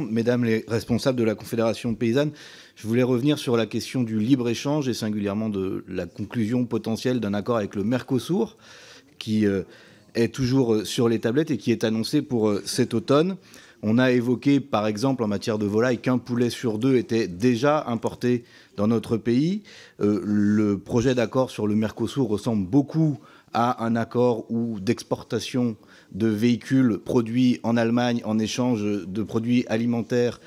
Mesdames les responsables de la Confédération paysanne, je voulais revenir sur la question du libre-échange et singulièrement de la conclusion potentielle d'un accord avec le Mercosur qui est toujours sur les tablettes et qui est annoncé pour cet automne. On a évoqué, par exemple, en matière de volaille, qu'un poulet sur deux était déjà importé dans notre pays. Le projet d'accord sur le Mercosur ressemble beaucoup à un accord d'exportation de véhicules produits en Allemagne en échange de produits alimentaires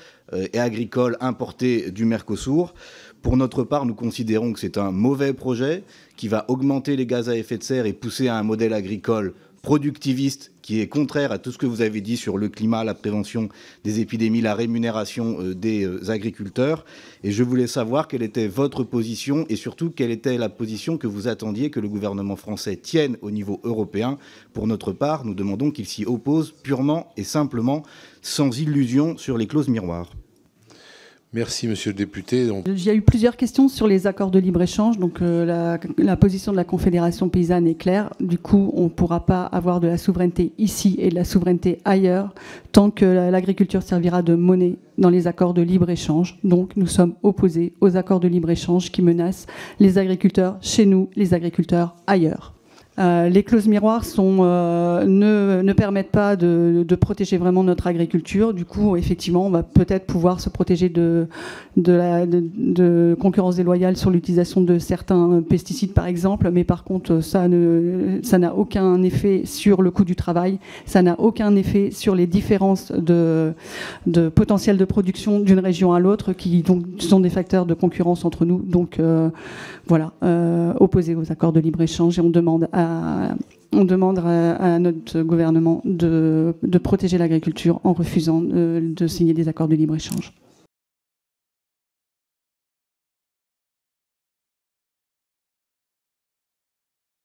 et agricoles importés du Mercosur. Pour notre part, nous considérons que c'est un mauvais projet qui va augmenter les gaz à effet de serre et pousser à un modèle agricole productiviste qui est contraire à tout ce que vous avez dit sur le climat, la prévention des épidémies, la rémunération des agriculteurs. Et je voulais savoir quelle était votre position et surtout quelle était la position que vous attendiez que le gouvernement français tienne au niveau européen. Pour notre part, nous demandons qu'il s'y oppose purement et simplement, sans illusion sur les clauses miroirs. Merci, monsieur le député. Il y a eu plusieurs questions sur les accords de libre-échange. Donc la position de la Confédération paysanne est claire. Du coup, on ne pourra pas avoir de la souveraineté ici et de la souveraineté ailleurs tant que l'agriculture servira de monnaie dans les accords de libre-échange. Donc nous sommes opposés aux accords de libre-échange qui menacent les agriculteurs chez nous, les agriculteurs ailleurs. Les clauses miroirs ne permettent pas de protéger vraiment notre agriculture. Du coup, effectivement, on va peut-être pouvoir se protéger de concurrence déloyale sur l'utilisation de certains pesticides, par exemple. Mais par contre, ça n'a aucun effet sur le coût du travail. Ça n'a aucun effet sur les différences de potentiel de production d'une région à l'autre, qui donc sont des facteurs de concurrence entre nous. Donc voilà, opposés aux accords de libre-échange, et on demande à notre gouvernement de protéger l'agriculture en refusant de signer des accords de libre-échange.